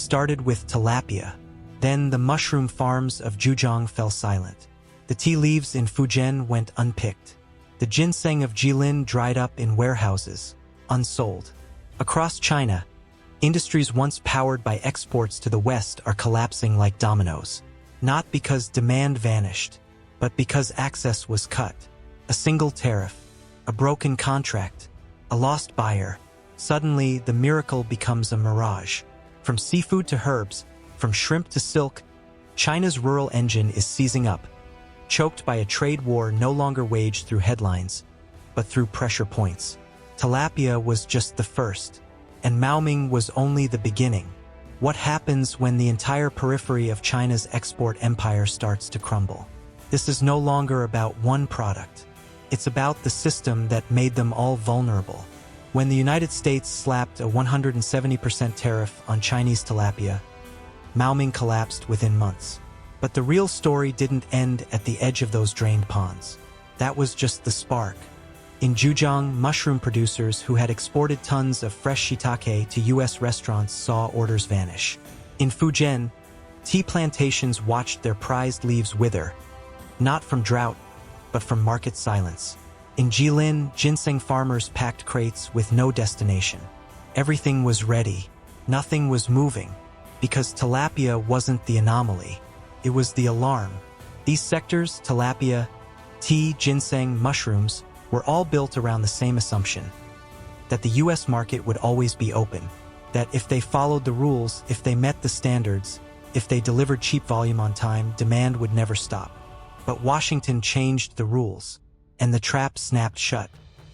started with tilapia. Then the mushroom farms of Zhejiang fell silent. The tea leaves in Fujian went unpicked. The ginseng of Jilin dried up in warehouses, unsold. Across China, industries once powered by exports to the West are collapsing like dominoes. Not because demand vanished, but because access was cut. A single tariff, a broken contract, a lost buyer. Suddenly, the miracle becomes a mirage. From seafood to herbs, from shrimp to silk, China's rural engine is seizing up, choked by a trade war no longer waged through headlines, but through pressure points. Tilapia was just the first, and Maoming was only the beginning. What happens when the entire periphery of China's export empire starts to crumble? This is no longer about one product. It's about the system that made them all vulnerable. When the United States slapped a 170% tariff on Chinese tilapia, Maoming collapsed within months. But the real story didn't end at the edge of those drained ponds. That was just the spark. In Zhejiang, mushroom producers who had exported tons of fresh shiitake to U.S. restaurants saw orders vanish. In Fujian, tea plantations watched their prized leaves wither, not from drought, but from market silence. In Jilin, ginseng farmers packed crates with no destination. Everything was ready. Nothing was moving. Because tilapia wasn't the anomaly. It was the alarm. These sectors, tilapia, tea, ginseng, mushrooms, were all built around the same assumption. That the U.S. market would always be open. That if they followed the rules, if they met the standards, if they delivered cheap volume on time, demand would never stop. But Washington changed the rules, and the trap snapped shut.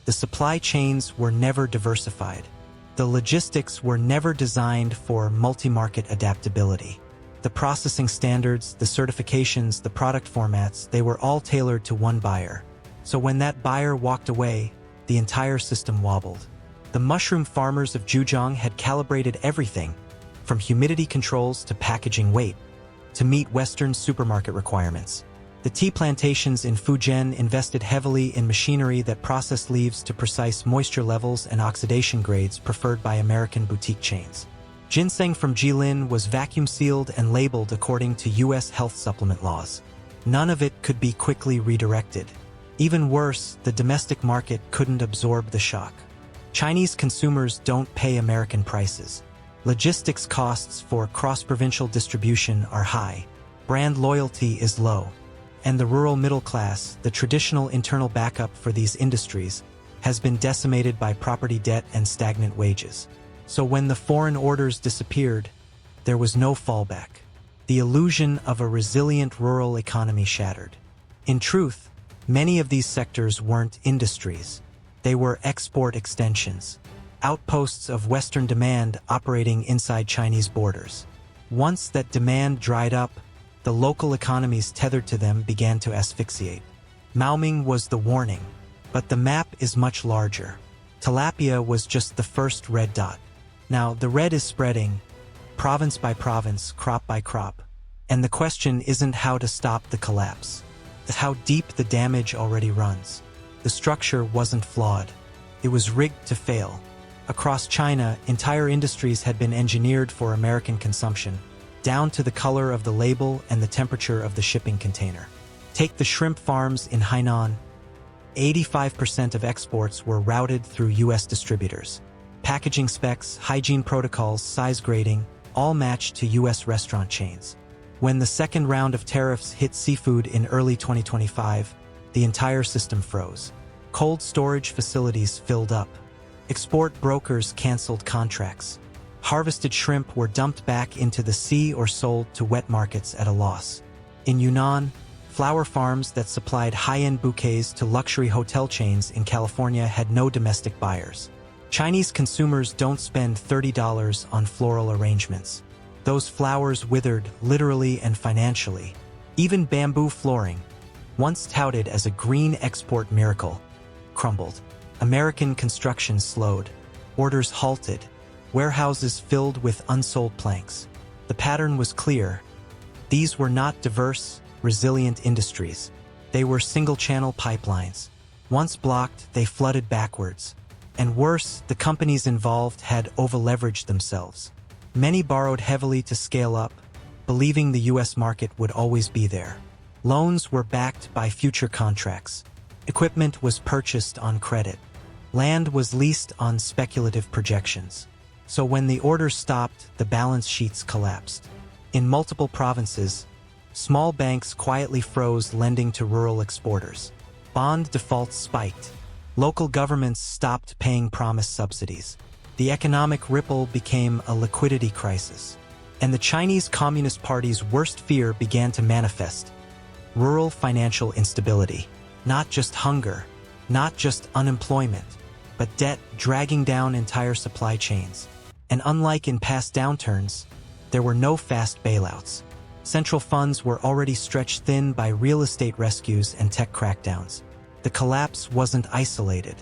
The supply chains were never diversified. The logistics were never designed for multi-market adaptability. The processing standards, the certifications, the product formats, they were all tailored to one buyer. So when that buyer walked away, the entire system wobbled. The mushroom farmers of Zhejiang had calibrated everything, from humidity controls to packaging weight, to meet Western supermarket requirements. The tea plantations in Fujian invested heavily in machinery that processed leaves to precise moisture levels and oxidation grades preferred by American boutique chains. Ginseng from Jilin was vacuum-sealed and labeled according to U.S. health supplement laws. None of it could be quickly redirected. Even worse, the domestic market couldn't absorb the shock. Chinese consumers don't pay American prices. Logistics costs for cross-provincial distribution are high. Brand loyalty is low. And the rural middle class, the traditional internal backup for these industries, has been decimated by property debt and stagnant wages. So when the foreign orders disappeared, there was no fallback. The illusion of a resilient rural economy shattered. In truth, many of these sectors weren't industries. They were export extensions, outposts of Western demand operating inside Chinese borders. Once that demand dried up, the local economies tethered to them began to asphyxiate. Maoming was the warning, but the map is much larger. Tilapia was just the first red dot. Now, the red is spreading, province by province, crop by crop. And the question isn't how to stop the collapse. It's how deep the damage already runs. The structure wasn't flawed. It was rigged to fail. Across China, entire industries had been engineered for American consumption, down to the color of the label and the temperature of the shipping container. Take the shrimp farms in Hainan. 85% of exports were routed through U.S. distributors. Packaging specs, hygiene protocols, size grading, all matched to U.S. restaurant chains. When the second round of tariffs hit seafood in early 2025, the entire system froze. Cold storage facilities filled up. Export brokers canceled contracts. Harvested shrimp were dumped back into the sea or sold to wet markets at a loss. In Yunnan, flower farms that supplied high-end bouquets to luxury hotel chains in California had no domestic buyers. Chinese consumers don't spend $30 on floral arrangements. Those flowers withered literally and financially. Even bamboo flooring, once touted as a green export miracle, crumbled. American construction slowed. Orders halted. Warehouses filled with unsold planks. The pattern was clear. These were not diverse, resilient industries. They were single-channel pipelines. Once blocked, they flooded backwards. And worse, the companies involved had over-leveraged themselves. Many borrowed heavily to scale up, believing the U.S. market would always be there. Loans were backed by future contracts. Equipment was purchased on credit. Land was leased on speculative projections. So when the orders stopped, the balance sheets collapsed. In multiple provinces, small banks quietly froze lending to rural exporters. Bond defaults spiked. Local governments stopped paying promised subsidies. The economic ripple became a liquidity crisis. And the Chinese Communist Party's worst fear began to manifest: rural financial instability. Not just hunger, not just unemployment, but debt dragging down entire supply chains. And unlike in past downturns, there were no fast bailouts. Central funds were already stretched thin by real estate rescues and tech crackdowns. The collapse wasn't isolated.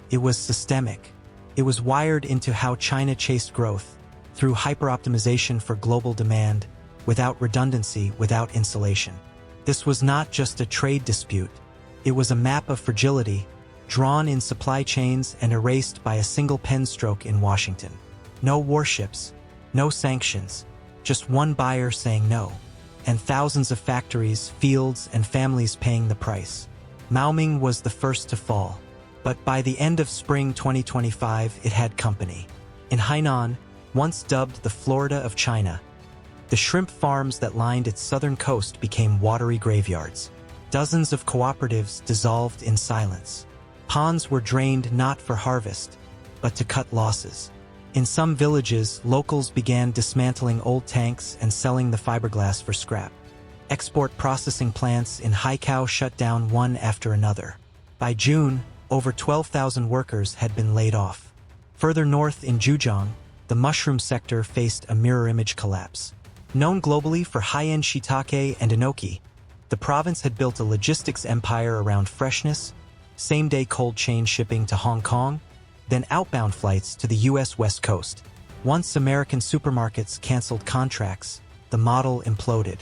It was systemic. It was wired into how China chased growth, through hyper-optimization for global demand, without redundancy, without insulation. This was not just a trade dispute. It was a map of fragility, drawn in supply chains and erased by a single pen stroke in Washington. No warships, no sanctions, just one buyer saying no, and thousands of factories, fields, and families paying the price. Maoming was the first to fall, but by the end of spring 2025, it had company. In Hainan, once dubbed the Florida of China, the shrimp farms that lined its southern coast became watery graveyards. Dozens of cooperatives dissolved in silence. Ponds were drained not for harvest, but to cut losses. In some villages, locals began dismantling old tanks and selling the fiberglass for scrap. Export processing plants in Haikou shut down one after another. By June, over 12,000 workers had been laid off. Further north in Zhejiang, the mushroom sector faced a mirror image collapse. Known globally for high-end shiitake and enoki, the province had built a logistics empire around freshness, same-day cold chain shipping to Hong Kong, then outbound flights to the U.S. West Coast. Once American supermarkets canceled contracts, the model imploded.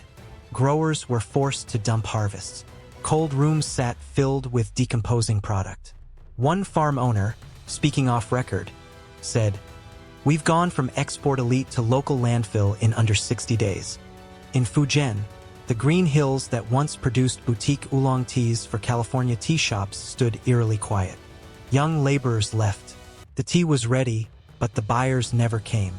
Growers were forced to dump harvests. Cold rooms sat filled with decomposing product. One farm owner, speaking off record, said, "We've gone from export elite to local landfill in under 60 days." In Fujian, the green hills that once produced boutique oolong teas for California tea shops stood eerily quiet. Young laborers left. The tea was ready, but the buyers never came.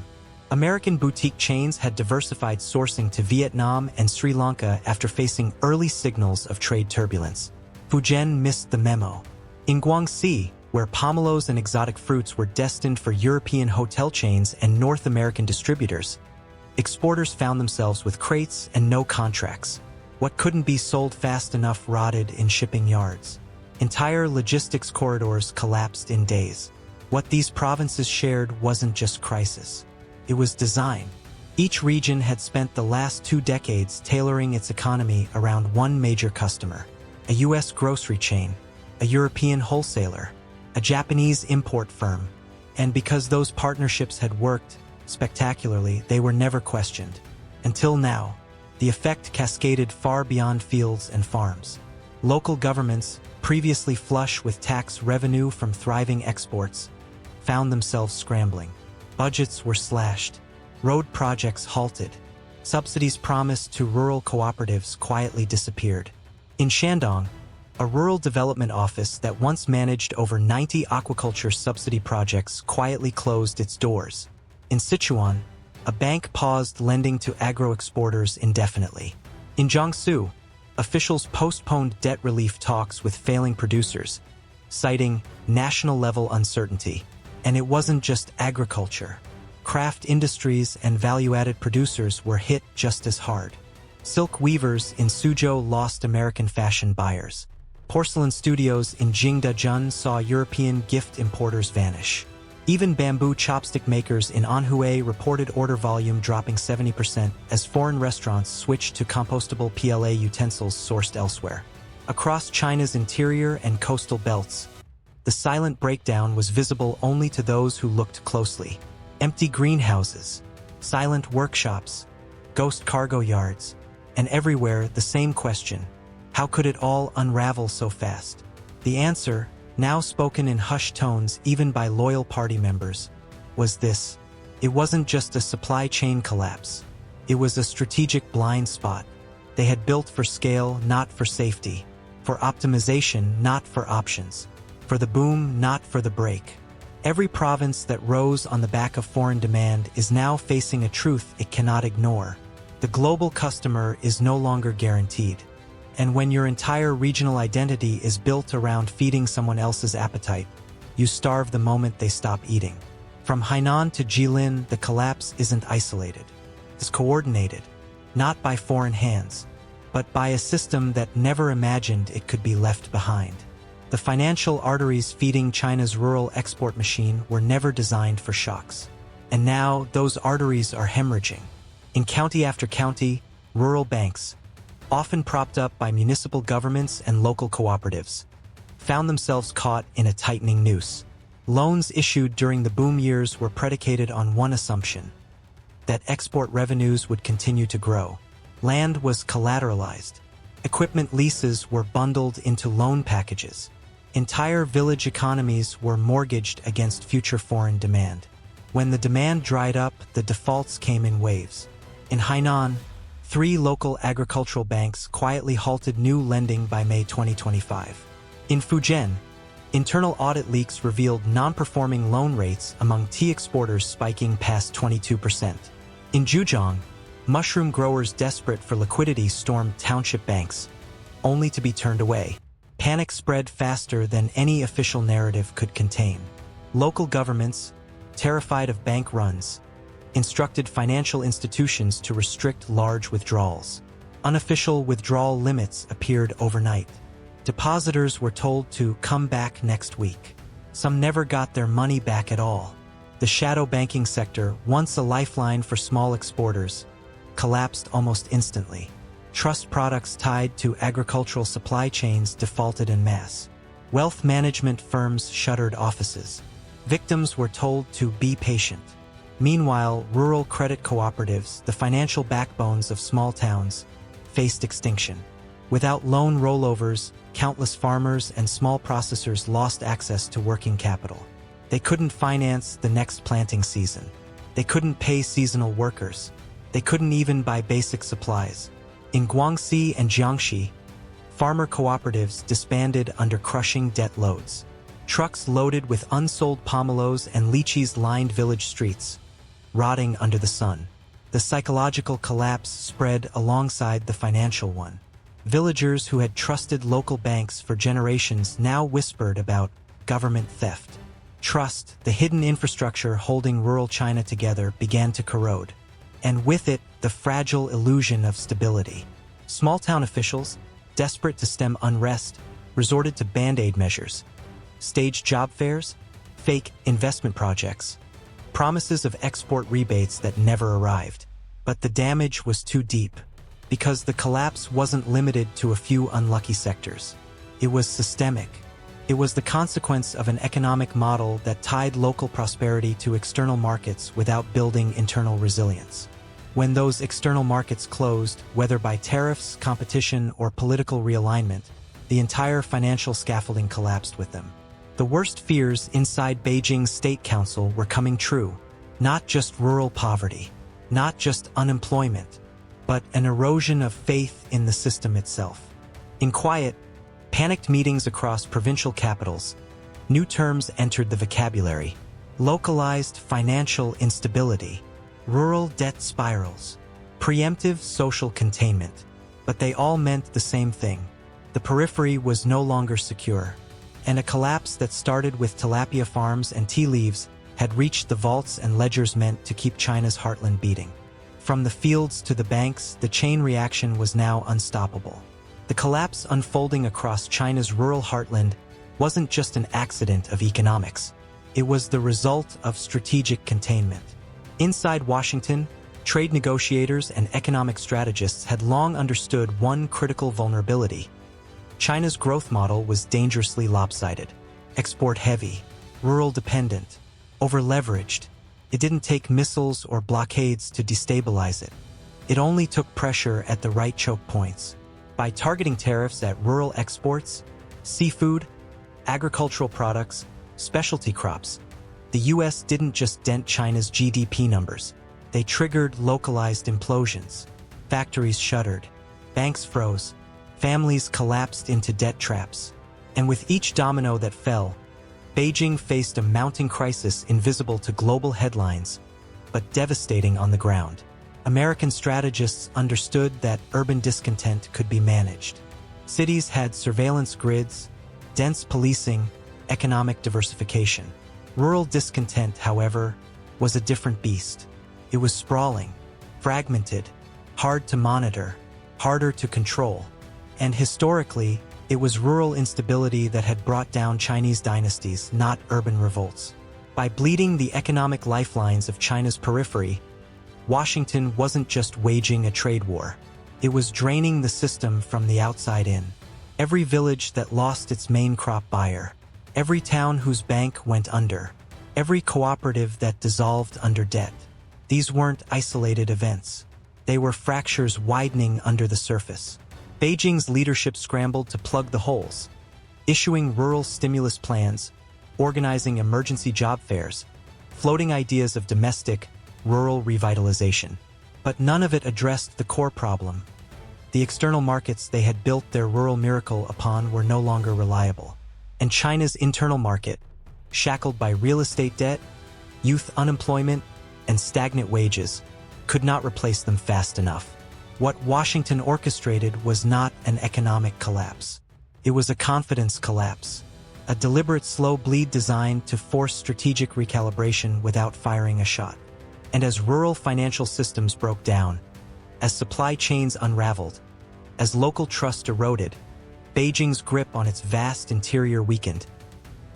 American boutique chains had diversified sourcing to Vietnam and Sri Lanka after facing early signals of trade turbulence. Fujian missed the memo. In Guangxi, where pomelos and exotic fruits were destined for European hotel chains and North American distributors, exporters found themselves with crates and no contracts. What couldn't be sold fast enough rotted in shipping yards. Entire logistics corridors collapsed in days. What these provinces shared wasn't just crisis. It was design. Each region had spent the last 2 decades tailoring its economy around one major customer: a U.S. grocery chain, a European wholesaler, a Japanese import firm. And because those partnerships had worked spectacularly, they were never questioned. Until now, the effect cascaded far beyond fields and farms. Local governments, previously flush with tax revenue from thriving exports, found themselves scrambling. Budgets were slashed. Road projects halted. Subsidies promised to rural cooperatives quietly disappeared. In Shandong, a rural development office that once managed over 90 aquaculture subsidy projects quietly closed its doors. In Sichuan, a bank paused lending to agro-exporters indefinitely. In Jiangsu, officials postponed debt relief talks with failing producers, citing national-level uncertainty. And it wasn't just agriculture. Craft industries and value-added producers were hit just as hard. Silk weavers in Suzhou lost American fashion buyers. Porcelain studios in Jingdezhen saw European gift importers vanish. Even bamboo chopstick makers in Anhui reported order volume dropping 70% as foreign restaurants switched to compostable PLA utensils sourced elsewhere. Across China's interior and coastal belts, the silent breakdown was visible only to those who looked closely. Empty greenhouses, silent workshops, ghost cargo yards, and everywhere the same question: how could it all unravel so fast? The answer, now spoken in hushed tones even by loyal party members, was this: It wasn't just a supply chain collapse. It was a strategic blind spot. They had built for scale, not for safety, for optimization, not for options, for the boom, not for the break. Every province that rose on the back of foreign demand is now facing a truth it cannot ignore. The global customer is no longer guaranteed. And when your entire regional identity is built around feeding someone else's appetite, you starve the moment they stop eating. From Hainan to Jilin, the collapse isn't isolated. It's coordinated, not by foreign hands, but by a system that never imagined it could be left behind. The financial arteries feeding China's rural export machine were never designed for shocks. And now, those arteries are hemorrhaging. In county after county, rural banks, often propped up by municipal governments and local cooperatives, found themselves caught in a tightening noose. Loans issued during the boom years were predicated on one assumption: that export revenues would continue to grow. Land was collateralized. Equipment leases were bundled into loan packages. Entire village economies were mortgaged against future foreign demand. When the demand dried up, the defaults came in waves. In Hainan, 3 local agricultural banks quietly halted new lending by May 2025. In Fujian, internal audit leaks revealed non-performing loan rates among tea exporters spiking past 22%. In Zhejiang, mushroom growers desperate for liquidity stormed township banks, only to be turned away. Panic spread faster than any official narrative could contain. Local governments, terrified of bank runs, instructed financial institutions to restrict large withdrawals. Unofficial withdrawal limits appeared overnight. Depositors were told to come back next week. Some never got their money back at all. The shadow banking sector, once a lifeline for small exporters, collapsed almost instantly. Trust products tied to agricultural supply chains defaulted en masse. Wealth management firms shuttered offices. Victims were told to be patient. Meanwhile, rural credit cooperatives, the financial backbones of small towns, faced extinction. Without loan rollovers, countless farmers and small processors lost access to working capital. They couldn't finance the next planting season. They couldn't pay seasonal workers. They couldn't even buy basic supplies. In Guangxi and Jiangxi, farmer cooperatives disbanded under crushing debt loads. Trucks loaded with unsold pomelos and lychees lined village streets, rotting under the sun. The psychological collapse spread alongside the financial one. Villagers who had trusted local banks for generations now whispered about government theft. Trust, the hidden infrastructure holding rural China together, began to corrode. And with it, the fragile illusion of stability. Small-town officials, desperate to stem unrest, resorted to band-aid measures. Staged job fairs, fake investment projects, promises of export rebates that never arrived. But the damage was too deep, because the collapse wasn't limited to a few unlucky sectors. It was systemic. It was the consequence of an economic model that tied local prosperity to external markets without building internal resilience. When those external markets closed, whether by tariffs, competition, or political realignment, the entire financial scaffolding collapsed with them. The worst fears inside Beijing's State Council were coming true. Not just rural poverty, not just unemployment, but an erosion of faith in the system itself. In quiet, panicked meetings across provincial capitals, new terms entered the vocabulary: localized financial instability, rural debt spirals, preemptive social containment. But they all meant the same thing. The periphery was no longer secure, and a collapse that started with tilapia farms and tea leaves had reached the vaults and ledgers meant to keep China's heartland beating. From the fields to the banks, the chain reaction was now unstoppable. The collapse unfolding across China's rural heartland wasn't just an accident of economics. It was the result of strategic containment. Inside Washington, trade negotiators and economic strategists had long understood one critical vulnerability. China's growth model was dangerously lopsided, export-heavy, rural-dependent, over-leveraged. It didn't take missiles or blockades to destabilize it. It only took pressure at the right choke points. By targeting tariffs at rural exports, seafood, agricultural products, specialty crops, The US didn't just dent China's GDP numbers. They triggered localized implosions. Factories shuttered. Banks froze. Families collapsed into debt traps. And with each domino that fell, Beijing faced a mounting crisis invisible to global headlines, but devastating on the ground. American strategists understood that urban discontent could be managed. Cities had surveillance grids, dense policing, economic diversification. Rural discontent, however, was a different beast. It was sprawling, fragmented, hard to monitor, harder to control. And historically, it was rural instability that had brought down Chinese dynasties, not urban revolts. By bleeding the economic lifelines of China's periphery, Washington wasn't just waging a trade war. It was draining the system from the outside in. Every village that lost its main crop buyer, every town whose bank went under, every cooperative that dissolved under debt. These weren't isolated events. They were fractures widening under the surface. Beijing's leadership scrambled to plug the holes, issuing rural stimulus plans, organizing emergency job fairs, floating ideas of domestic, rural revitalization. But none of it addressed the core problem. The external markets they had built their rural miracle upon were no longer reliable. And China's internal market, shackled by real estate debt, youth unemployment, and stagnant wages, could not replace them fast enough. What Washington orchestrated was not an economic collapse. It was a confidence collapse, a deliberate slow bleed designed to force strategic recalibration without firing a shot. And as rural financial systems broke down, as supply chains unraveled, as local trust eroded, Beijing's grip on its vast interior weakened.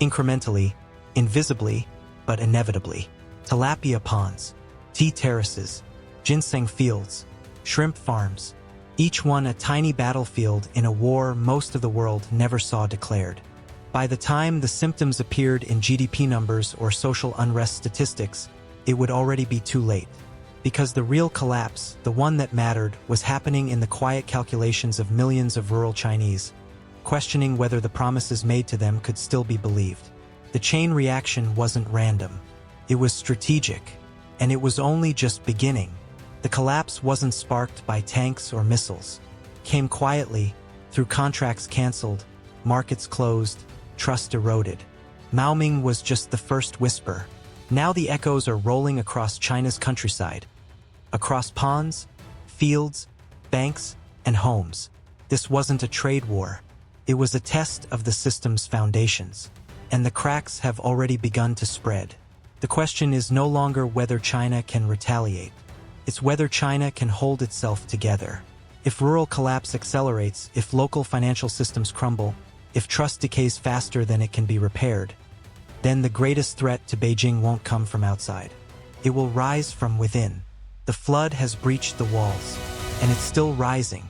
Incrementally, invisibly, but inevitably. Tilapia ponds, tea terraces, ginseng fields, shrimp farms, each one a tiny battlefield in a war most of the world never saw declared. By the time the symptoms appeared in GDP numbers or social unrest statistics, it would already be too late. Because the real collapse, the one that mattered, was happening in the quiet calculations of millions of rural Chinese, questioning whether the promises made to them could still be believed. The chain reaction wasn't random. It was strategic, and it was only just beginning. The collapse wasn't sparked by tanks or missiles. It came quietly, through contracts canceled, markets closed, trust eroded. Maoming was just the first whisper. Now the echoes are rolling across China's countryside, across ponds, fields, banks, and homes. This wasn't a trade war. It was a test of the system's foundations, and the cracks have already begun to spread. The question is no longer whether China can retaliate. It's whether China can hold itself together. If rural collapse accelerates, if local financial systems crumble, if trust decays faster than it can be repaired, then the greatest threat to Beijing won't come from outside. It will rise from within. The flood has breached the walls, and it's still rising.